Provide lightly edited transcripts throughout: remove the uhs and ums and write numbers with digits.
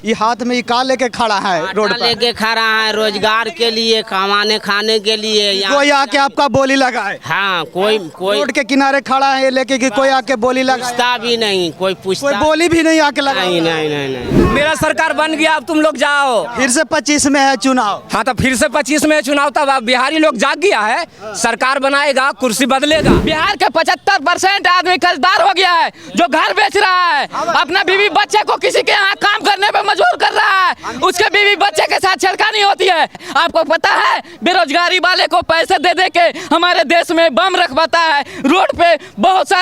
ये हाथ में का लेके खड़ा है रोड पर, लेके खड़ा है रोजगार के लिए, कमाने खाने के लिए। कोई आके आपका बोली लगाए? हाँ, कोई रोड के किनारे खड़ा है ये लेके कि कोई आके बोली लगाए? पूछता भी नहीं, कोई पूछता कोई बोली भी नहीं आके लगा? नहीं नहीं नहीं नहीं। मेरा सरकार बन गया, अब तुम लोग जाओ। फिर से 25 में है चुनाव। हाँ, तो फिर से 25 में चुनाव, तब अब बिहारी लोग जाग गया है, सरकार बनाएगा, कुर्सी बदलेगा। बिहार के 75% आदमी कर्जदार हो गया है, जो घर बेच रहा है, अपना बीवी बच्चे को किसी के यहाँ काम करने पे मजबूर कर रहा है, उसके बीवी बच्चे के साथ छेड़खानी होती है। आपको पता है, बेरोजगारी वाले को पैसे दे दे के हमारे देश में बम रखवाता है, रोड पे बहुत सा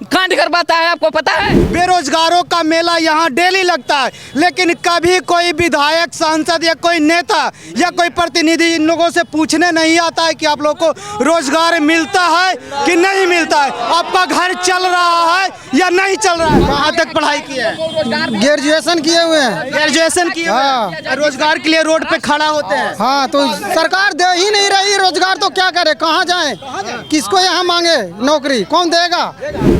कांड करवाता है, आपको पता है। बेरोजगारों का मेला यहाँ डेली लगता है, लेकिन कभी कोई विधायक, सांसद या कोई नेता या कोई प्रतिनिधि इन लोगों से पूछने नहीं आता है कि आप लोग को रोजगार मिलता है कि नहीं मिलता है, आपका घर चल रहा है या नहीं चल रहा है। कहाँ तक पढ़ाई की है? ग्रेजुएशन किए हुए हैं। ग्रेजुएशन किए हुए हैं। रोजगार के लिए रोड पे खड़ा होते हैं। हाँ, तो सरकार दे ही नहीं रही रोजगार, तो क्या करे, कहाँ जाए, किसको यहाँ मांगे नौकरी, कौन देगा?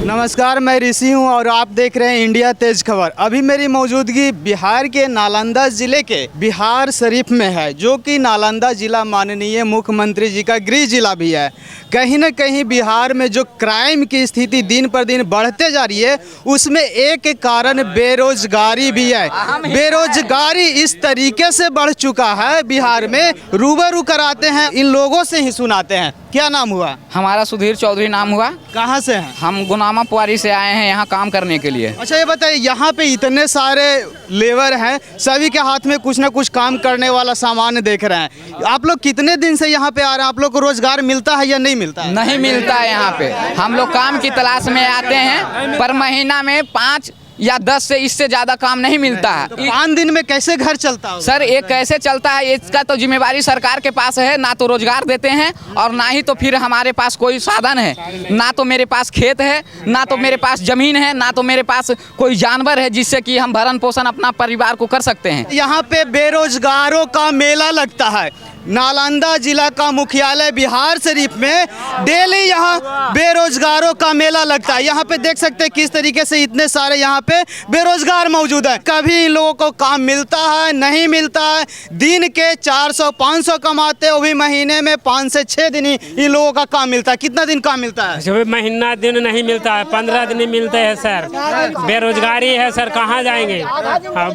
नमस्कार, मैं ऋषि हूँ और आप देख रहे हैं इंडिया तेज खबर। अभी मेरी मौजूदगी बिहार के नालंदा जिले के बिहार शरीफ में है, जो कि नालंदा जिला माननीय मुख्यमंत्री जी का गृह जिला भी है। कहीं न कहीं बिहार में जो क्राइम की स्थिति दिन पर दिन बढ़ते जा रही है, उसमें एक कारण बेरोजगारी भी है। बेरोजगारी इस तरीके से बढ़ चुका है बिहार में, रूबरू कराते हैं, इन लोगों से ही सुनाते हैं। क्या नाम हुआ? हमारा सुधीर चौधरी नाम हुआ। कहाँ से हैं? हम गुनामा पुआरी से आए हैं यहाँ काम करने के लिए। अच्छा, ये बताइए, यहाँ पे इतने सारे लेबर हैं, सभी के हाथ में कुछ ना कुछ काम करने वाला सामान देख रहे हैं। आप लोग कितने दिन से यहाँ पे आ रहे हैं? आप लोग को रोजगार मिलता है या नहीं मिलता है? नहीं मिलता है यहाँ पे। हम लोग काम की तलाश में आते हैं, पर महीना में 5 या 10 से इससे ज्यादा काम नहीं मिलता है। 5 दिन में कैसे घर चलता है? सर, ये कैसे चलता है, इसका तो जिम्मेवारी सरकार के पास है। ना तो रोजगार देते हैं और ना ही तो फिर हमारे पास कोई साधन है। ना तो मेरे पास खेत है, ना तो मेरे पास जमीन है, ना तो मेरे पास कोई जानवर है जिससे कि हम भरण पोषण अपना परिवार को कर सकते हैं। यहाँ पे बेरोजगारों का मेला लगता है। नालंदा जिला का मुख्यालय बिहार शरीफ में डेली यहाँ बेरोजगारों का मेला लगता है। यहाँ पे देख सकते हैं किस तरीके से इतने सारे यहाँ पे बेरोजगार मौजूद हैं। कभी इन लोगों को काम मिलता है, नहीं मिलता है। दिन के 400-500 कमाते, वो भी महीने में 5 से 6 दिन ही इन लोगों का काम मिलता है। कितना दिन काम मिलता है? महीना दिन नहीं मिलता है, 15 दिन मिलते हैं सर। बेरोजगारी है सर, कहाँ जाएंगे?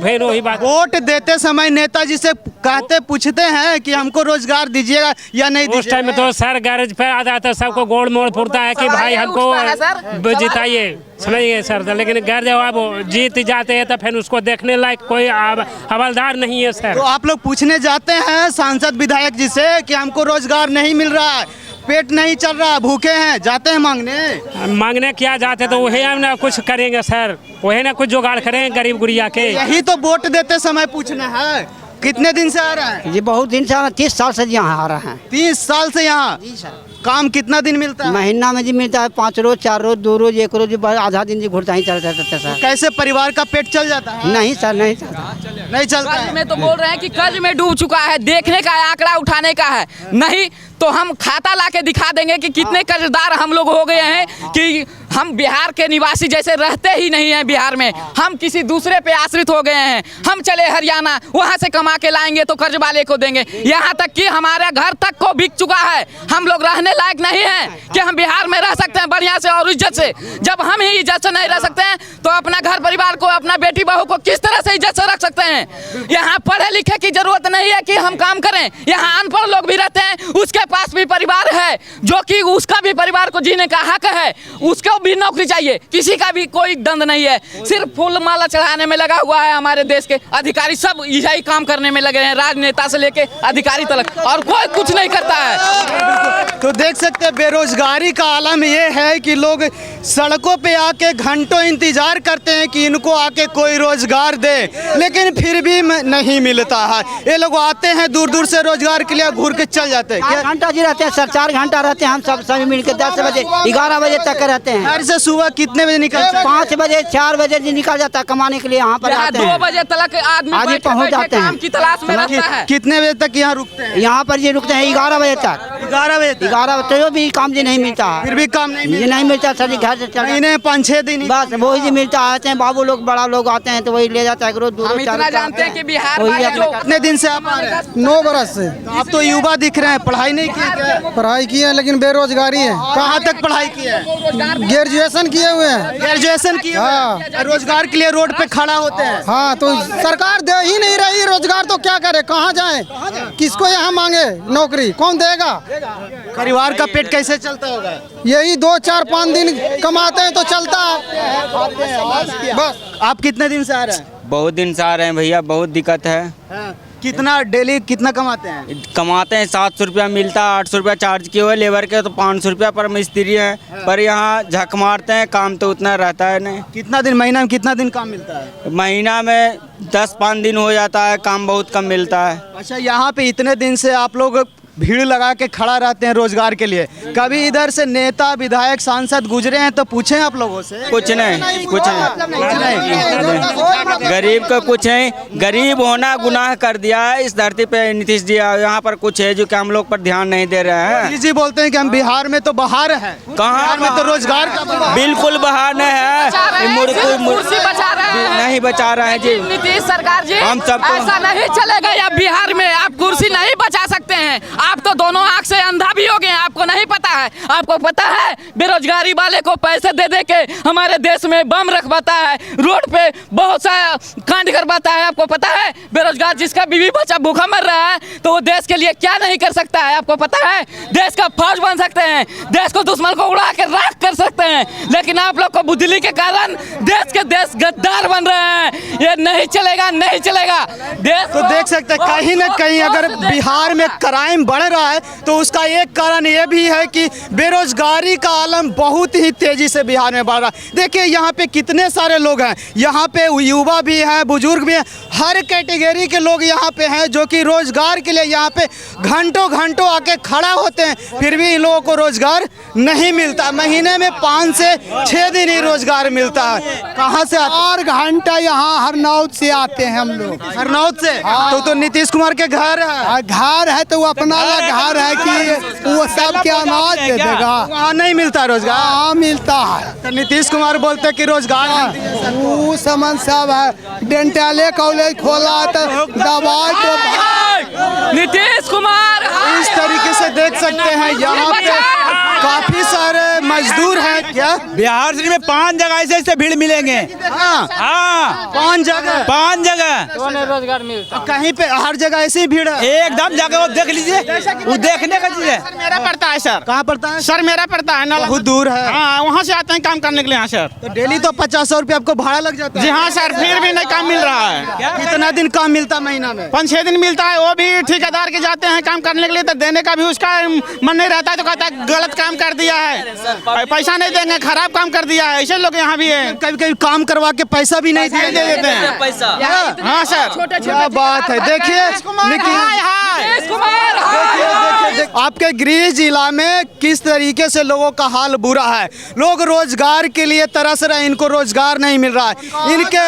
फिर वही बात, वोट देते समय नेताजी से कहते पूछते हैं कि हमको रोजगार दीजिएगा या नहीं दीजिएगा? उस टाइम में तो सर गैरेज पे आ जाता है, सबको गोड़ मोड़ फुटता है कि भाई हमको जिताइए, समझिए सर। लेकिन गैर जब जीत जाते हैं तो फिर उसको देखने लायक कोई हवलदार नहीं है सर। तो आप लोग पूछने जाते हैं सांसद विधायक जी से कि हमको रोजगार नहीं मिल रहा है, पेट नहीं चल रहा, भूखे हैं, जाते हैं मांगने क्या जाते तो वही हम ना कुछ करेंगे सर, वही ना कुछ जुगाड़ करेंगे गरीब गुड़िया के। यही तो वोट देते समय पूछना है। कितने दिन से आ रहा है? जी बहुत दिन से आ रहा है, 30 साल से यहाँ आ रहा है। 30 साल से यहाँ? जी सर। काम कितना दिन मिलता है? महीना में जी मिलता है 5 रोज, 4 रोज, 2 रोज, 1 रोज, आधा दिन जी घुरता ही चलता है सर। कैसे परिवार का पेट चल जाता है? नहीं सर, नहीं चलता है। में तो बोल रहे हैं कि कर्ज में डूब चुका है, देखने का आंकड़ा उठाने का है, नहीं तो हम खाता ला के दिखा देंगे कि कितने कर्जदार हम लोग हो गए हैं कि हम बिहार के निवासी जैसे रहते ही नहीं हैं। बिहार में हम किसी दूसरे पे आश्रित हो गए हैं। हम चले हरियाणा, वहाँ से कमा के लाएंगे तो कर्ज वाले को देंगे, यहाँ तक कि हमारे घर तक को बिक चुका है। हम लोग रहने लायक नहीं हैं कि हम बिहार में रह सकते हैं बढ़िया से और इज्जत से। जब हम ही इज्जत से नहीं रह सकते हैं तो अपना घर परिवार को, अपना बेटी बहू को किस तरह से इज्जत से रख सकते हैं? यहाँ पढ़े लिखे की जरूरत नहीं है कि हम काम करें, यहाँ अनपढ़ लोग भी रहते हैं, उसके पास भी परिवार है, जो कि उसका भी परिवार को जीने का हक है, उसको भी नौकरी चाहिए। किसी का भी कोई दंड नहीं है, सिर्फ फूल माला चढ़ाने में लगा हुआ है हमारे देश के अधिकारी, सब यही काम करने में लगे हैं, राजनेता से लेके अधिकारी तक, और कोई कुछ नहीं करता है। तो देख सकते हैं बेरोजगारी का आलम ये है कि लोग सड़कों पे आके घंटों इंतजार करते हैं कि इनको आके कोई रोजगार दे, लेकिन फिर भी नहीं मिलता है। ये लोग आते हैं दूर दूर से रोजगार के लिए, घूर के चल जाते हैं। 4 घंटा जी रहते हैं सर, 4 घंटा रहते हैं हम सब सभी मिलकर, 10 बजे 11 बजे तक रहते हैं। घर से सुबह कितने बजे निकलते हैं? 5 बजे 4 बजे जी निकल जाता है कमाने के लिए, यहाँ पर आते हैं 2 बजे तक आदमी पहुँच जाते हैं। काम की तलाश में रहता है। कितने बजे तक यहाँ रुकते हैं? यहाँ पर जी रुकते हैं 11 बजे तक। 11 बजे तक? 11 बजे भी काम जी नहीं मिलता है, फिर भी काम नहीं ये नहीं मिलता सर जी, घर से चल महीने 5-6 दिन ही बस वही जी मिलता है। आते हैं बाबू लोग, बड़ा लोग आते हैं तो वही ले जाता है, रोज हम इतना जानते हैं कि बिहार वाले जो कितने दिन से आप आ रहे हैं? 9 बरस से तो आप तो युवा दिख रहे हैं, पढ़ाई नहीं किए क्या? पढ़ाई की है लेकिन बेरोजगारी है। कहाँ तक पढ़ाई की है? ग्रेजुएशन किए हुए हैं। ग्रेजुएशन किए हुए हाँ। हैं। रोजगार के लिए रोड पे खड़ा होते हैं। हाँ तो सरकार दे ही नहीं रही रोजगार, तो क्या करे, कहाँ जाए, किसको यहाँ मांगे नौकरी, कौन देगा? परिवार का पेट कैसे चलता होगा? यही 2-4-5 दिन कमाते हैं तो चलता है बस। आप कितने दिन से आ रहे हैं? बहुत दिन से आ रहे हैं भैया, बहुत दिक्कत है। कितना डेली कितना कमाते हैं? कमाते हैं 700 रुपया मिलता है, 800 रुपया चार्ज किए हुए लेबर के, तो 500 रुपया पर मिस्त्री है। पर यहाँ झक मारते हैं, काम तो उतना रहता है नहीं। कितना दिन, महीना में कितना दिन काम मिलता है? महीना में 10-5 दिन हो जाता है, काम बहुत कम मिलता है। अच्छा, यहाँ पे इतने दिन से आप लोग भीड़ लगा के खड़ा रहते हैं रोजगार के लिए, कभी इधर से नेता विधायक सांसद गुजरे हैं तो पूछे आप लोगों से? कुछ नहीं, कुछ नहीं, गरीब का कुछ नहीं। गरीब होना गुनाह कर दिया है इस धरती पे नीतीश जी। यहाँ पर कुछ है जो कि हम लोग पर ध्यान नहीं दे रहे हैं। नीतीश जी बोलते हैं कि हम बिहार में तो बहार है, कहाँ बिहार में तो रोजगार का बहार। बिल्कुल बहार नहीं है, कुर्सी बचा रहे हैं, नहीं बचा रहे हैं जी। नीतीश सरकार जी, हम सबको- ऐसा नहीं चलेगा। या बिहार में आप कुर्सी नहीं बचा सकते हैं। आप तो दोनों आंख से अंधा भी हो गए हैं, आपको नहीं पता है। आपको पता है बेरोजगारी वाले को पैसे दे दे के हमारे देश में बम रखवाता है, रोड पे बहुत सा कांड करवाता है। आपको पता है बेरोजगार जिसका बीवी बच्चा भूखा मर रहा है तो वो देश के लिए क्या नहीं कर सकता है? आपको पता है देश का फौज बन सकते हैं, देश को दुश्मन को उड़ा के राख कर सकते हैं, लेकिन आप लोग को बुद्धि के कारण देश गद्दार बन रहे हैं। ये नहीं चलेगा, नहीं चलेगा। देश तो देख सकते हैं कहीं ना कहीं अगर बिहार में क्राइम बढ़ रहा है तो उसका एक कारण ये भी है कि बेरोजगारी का आलम बहुत ही तेजी से बिहार में बढ़ रहा है। देखिए यहाँ पे कितने सारे लोग हैं, यहाँ पे युवा भी हैं, बुजुर्ग भी हैं, हर कैटेगरी के लोग यहाँ पे हैं जो कि रोजगार के लिए यहाँ पे घंटों घंटों आके खड़ा होते हैं, फिर भी इन लोगों को रोजगार नहीं मिलता। महीने में 5 से 6 दिन ही रोजगार मिलता है। कहाँ से आते? 4 घंटा यहाँ हरनौत से आते हैं हम लोग। हरनौत से? तो नीतीश कुमार के घर है। घर है तो वो अपना घर है कि वो सब के अनाज दे देगा, वहाँ नहीं मिलता रोजगार? हाँ मिलता है। तो नीतीश कुमार बोलते हैं कि रोजगार मिलती है। वो समझ सब है, डेंटल कॉलेज खोला तो दवाई तो नीतीश कुमार इस तरीके से देख सकते हैं यहाँ पे काफी सारे मजदूर हैं। क्या बिहार शरीफ में 5 जगह ऐसे भीड़ मिलेंगे। हाँ, हाँ 5 जगह 5 जगह रोजगार मिलता। कहीं पे हर जगह ऐसी ही भीड़ है। एकदम जगह वो देख लीजिए, वो देखने का चीज है। मेरा पड़ता है सर। कहाँ पड़ता है? सर मेरा पड़ता है ना, बहुत दूर है। हाँ वहाँ से आते हैं काम करने के लिए। हाँ सर। तो डेली तो 50-100 रुपये आपको भाड़ा लग जाता है। जी हाँ सर, फिर भी नहीं काम मिल रहा है। कितना दिन काम मिलता है महीना में? 5-6 दिन मिलता है, वो भी ठेकेदार के जाते हैं काम करने के लिए तो देने का भी उसका मन नहीं रहता है, तो कहता है गलत काम कर दिया है, पैसा नहीं देंगे, खराब काम कर दिया है। ऐसे लोग यहाँ भी है, कभी कभी काम करवा के पैसा भी नहीं दे देते हैं पैसा। हाँ सर। क्या बात है। देखिए आपके गृह जिला में किस तरीके से लोगों का हाल बुरा है। लोग रोजगार के लिए तरस रहे हैं, इनको रोजगार नहीं मिल रहा है, इनके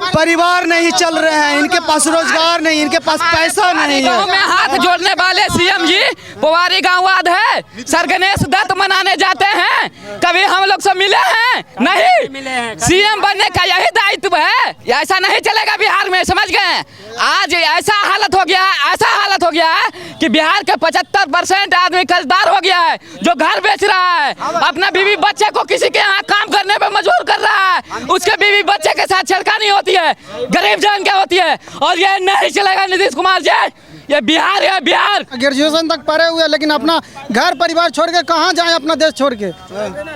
परिवार नहीं चल रहे हैं, इनके पास रोजगार नहीं, इनके पास पैसा नहीं गाँव में है। हाथ जोड़ने वाले सीएम जी पोवारी गाँव वाद है, सर गणेश दत्त मनाने जाते हैं, कभी हम लोग से मिले हैं? नहीं। सीएम बनने का यही दायित्व है, ऐसा नहीं चलेगा बिहार में, समझ गए? आज ऐसा हालत हो गया है, ऐसा हालत हो गया है कि बिहार के 75% आदमी कर्जदार हो गया है, जो घर बेच रहा है, अपना बीवी बच्चे को किसी के यहाँ काम करने पे मजबूर कर रहा है, उसके बीवी बच्चे के साथ छेड़खानी होती है, गरीब जान क्या होती है। और ये नहीं चलेगा नीतीश कुमार जी, ये बिहार है बिहार। ग्रेजुएशन तक पढ़े हुए लेकिन अपना घर परिवार छोड़ के कहाँ जाए, अपना देश छोड़ के?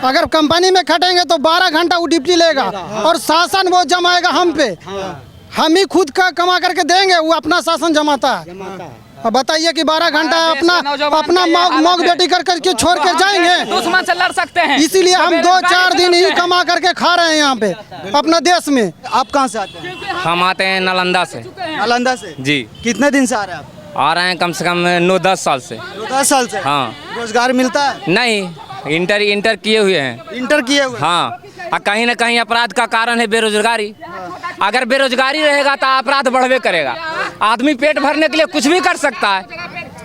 अगर कंपनी में खटेंगे तो 12 घंटा वो ड्यूटी लेगा और शासन वो जमाएगा हम पे, हम ही खुद का कमा करके देंगे, वो अपना शासन जमाता है। अब बताइए कि 12 घंटा अपना मौग बेटी कर करके छोड़ कर जाएंगे? दुश्मन से लड़ सकते हैं, इसीलिए हम 2-4 दिन ही कमा करके खा रहे हैं यहाँ पे अपना देश में। आप कहाँ से आते हैं? हम आते हैं नालंदा से। नालंदा से? जी। कितने दिन से आ रहे हैं आप? आ रहे हैं कम से कम 9-10 साल से। 10 साल से? हाँ। रोजगार मिलता है? नहीं, इंटर किए हुए हैं। इंटर किए हुए? हाँ। कहीं ना कहीं अपराध का कारण है बेरोजगारी। अगर बेरोजगारी रहेगा तो अपराध बढ़वे करेगा। आदमी पेट भरने के लिए कुछ भी कर सकता है,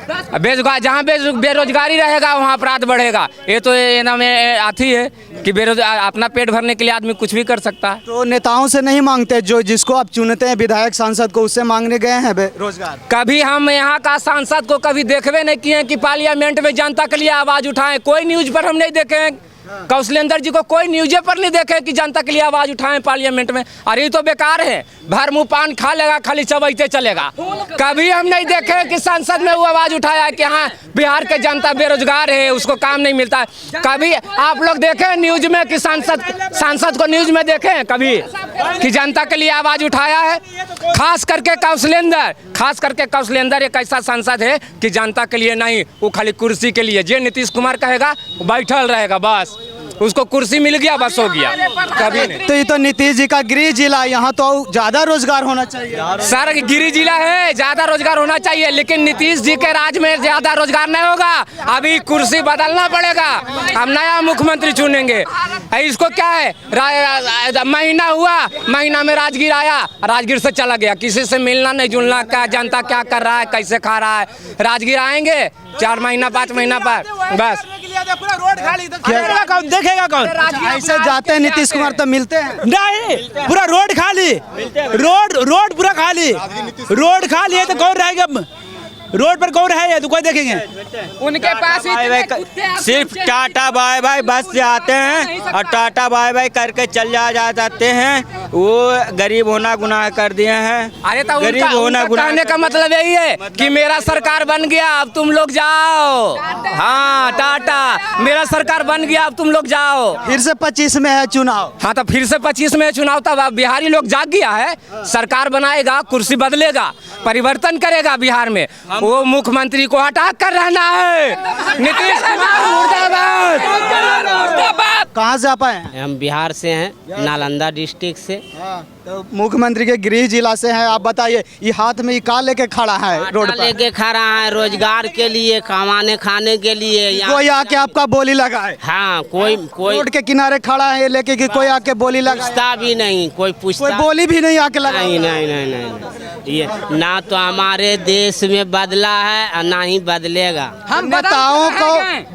बेरोजगार जहाँ बेरोजगारी रहेगा वहाँ अपराध बढ़ेगा। ये तो ये ना में आती है कि बेरोजगार अपना पेट भरने के लिए आदमी कुछ भी कर सकता है। तो नेताओं से नहीं मांगते, जो जिसको आप चुनते हैं विधायक सांसद को, उससे मांगने गए हैं रोजगार? कभी हम यहाँ का सांसद को कभी देखवे नहीं किए कि पार्लियामेंट में जनता के लिए आवाज़ उठाएं। कोई न्यूज़ पर हम नहीं देखे हैं, कौशलेंद्र जी को कोई न्यूज़ पर नहीं देखे कि जनता के लिए आवाज़ उठाएं पार्लियामेंट में। अरे ये तो बेकार है, भर मुँह पान खा लेगा, खाली चबैते चलेगा। कभी हम नहीं देखे कि संसद में वो आवाज़ उठाया कि हाँ बिहार के जनता बेरोजगार है, उसको काम नहीं मिलता है। कभी आप लोग देखें न्यूज़ में कि सांसद को न्यूज़ में देखें कभी कि जनता के लिए आवाज़ उठाया है? खास करके कौशलेंद्र एक ऐसा सांसद है कि जनता के लिए नहीं, वो खाली कुर्सी के लिए। जो नीतीश कुमार कहेगा वो बैठल रहेगा, बस उसको कुर्सी मिल गया बस हो गया, कभी नहीं। तो ये तो नीतीश जी का गृह जिला, यहाँ तो ज्यादा रोजगार होना चाहिए। सर गृह जिला है, ज्यादा रोजगार होना चाहिए, लेकिन नीतीश जी के राज में ज्यादा रोजगार नहीं होगा। अभी कुर्सी बदलना पड़ेगा, हम नया मुख्यमंत्री चुनेंगे। इसको क्या है, महीना हुआ, महीना में राजगीर आया, राजगीर से चला गया, किसी से मिलना नहीं जुलना, क्या जनता क्या कर रहा है, कैसे खा रहा है। राजगीर आएंगे 4 महीना 5 महीना पर, बस पूरा रोड खाली, देखेगा कौन? ऐसे जाते हैं नीतीश कुमार तो मिलते हैं नहीं, पूरा रोड खाली, रोड पूरा खाली, रोड खाली है तो कौन रहेगा? रोड पर कौन है तो कोई देखेंगे? उनके पास सिर्फ टाटा बाय बाय बस से आते हैं और टाटा बाय बाय करके चल जाते हैं। वो गरीब होना गुनाह कर दिए हैं। अरे तो उनका कहने का मतलब यही है कि मेरा सरकार बन गया, अब तुम लोग जाओ। हाँ टाटा, मेरा सरकार बन गया, अब तुम लोग जाओ। फिर से 25 में है चुनाव। हाँ तो फिर से 25 में चुनाव, तब अब बिहारी लोग जाग गया है, सरकार बनाएगा, कुर्सी बदलेगा, परिवर्तन करेगा बिहार में। वो मुख्यमंत्री को हटा कर रहना है। नीतीश कुमार मुर्दाबाद। कहाँ से आप आए? हम बिहार से हैं, नालंदा डिस्ट्रिक्ट से। तो मुख्यमंत्री के गृह जिला से हैं, आप बताइए ये हाथ में का लेके खड़ा है रोड पर? लेके खड़ा है रोजगार के लिए, कमाने खाने के लिए। कोई आके आपका बोली लगाए? हाँ, कोई रोड के किनारे खड़ा है ये लेके कि कोई आके बोली पूछता भी नहीं, कोई पूछता, कोई बोली भी नहीं आके लगा? नहीं, ये ना तो हमारे देश में बदला है और ना ही बदलेगा। हम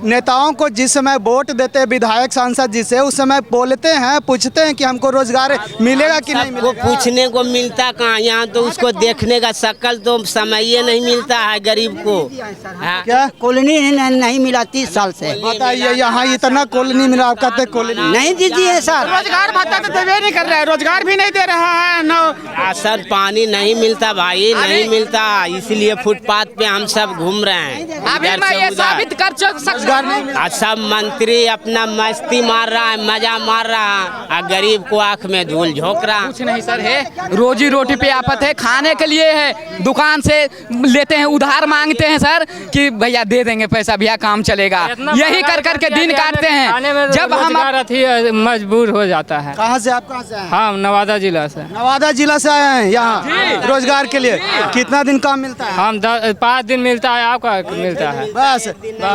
नेताओं को जिस समय वोट देते हैं विधायक सांसद जी से, उस समय बोलते हैं, पूछते हैं कि हमको रोजगार मिलेगा कि नहीं वो पूछने को मिलता कहाँ? यहाँ तो उसको देखने का शक्ल तो समय नहीं मिलता है गरीब को। क्या कॉलोनी नहीं मिला 30 साल से? बताइए, यहाँ इतना कॉलोनी मिला, आप कहते कॉलोनी नहीं दीजिए सर। रोजगार भत्ता तो देवे नहीं कर रहा है, रोजगार भी नहीं दे रहा है। राशन पानी नहीं मिलता भाई, नहीं मिलता, इसलिए फुटपाथ पे हम सब घूम रहे हैं। अभी मैं ये साबित कर सकता, सब मंत्री अपना मस्ती मार रहा है, मजा मार रहा है, और गरीब को आँख में धूल झोंक रहा। कुछ नहीं सर है, रोजी रोटी पे आफत है, खाने के लिए है, दुकान से लेते हैं, उधार मांगते हैं सर कि भैया दे देंगे पैसा, भैया काम चलेगा, यही कर करके दिन काटते हैं। जब हम मजबूर हो जाता है। कहाँ से आप? कहाँ से आए? हाँ नवादा जिला से। नवादा जिला से आए हैं यहाँ रोजगार के लिए। कितना दिन काम मिलता है? हम 5 दिन मिलता है, आपका मिलता है बस?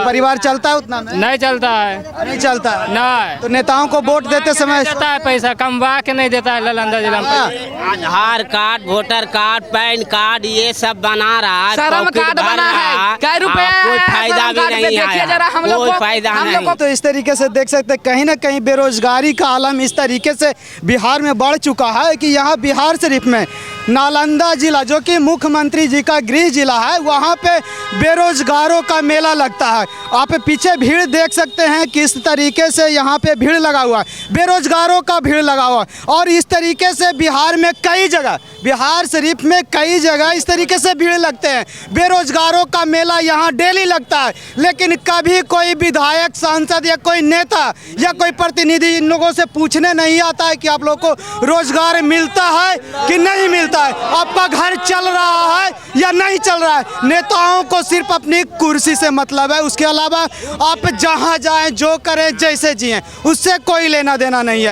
परिवार चलता है उतना में? नहीं चलता है, नहीं चलता है। नहीं तो नेताओं को वोट देते समय देता है पैसा, कमवा के नहीं देता है नालंदा जिला में। Aadhaar card, voter card, PAN card ये सब बना रहा है, श्रम कार्ड बना है, क्या रुपया कोई फायदा भी नहीं आया, कोई फायदा नहीं। तो इस तरीके से देख सकते हैं कहीं ना कहीं बेरोजगारी का आलम इस तरीके से बिहार में बढ़ चुका है कि यहाँ बिहार शरीफ में नालंदा जिला जो कि मुख्यमंत्री जी का गृह जिला है, वहाँ पे बेरोजगारों का मेला लगता है। आप पीछे भीड़ देख सकते हैं किस तरीके से यहाँ पे भीड़ लगा हुआ है, बेरोजगारों का भीड़ लगा हुआ है। और इस तरीके से बिहार में कई जगह, बिहार शरीफ में कई जगह इस तरीके से भीड़ लगते हैं, बेरोजगारों का मेला यहाँ डेली लगता है। लेकिन कभी कोई विधायक, सांसद या कोई नेता या कोई प्रतिनिधि इन लोगों से पूछने नहीं आता है कि आप लोग को रोजगार मिलता है कि नहीं मिलता है, आपका घर चल रहा है या नहीं चल रहा है। नेताओं को सिर्फ अपनी कुर्सी से मतलब है, उसके अलावा आप जहाँ जाएं, जो करें, जैसे जिएं, उससे कोई लेना देना नहीं है।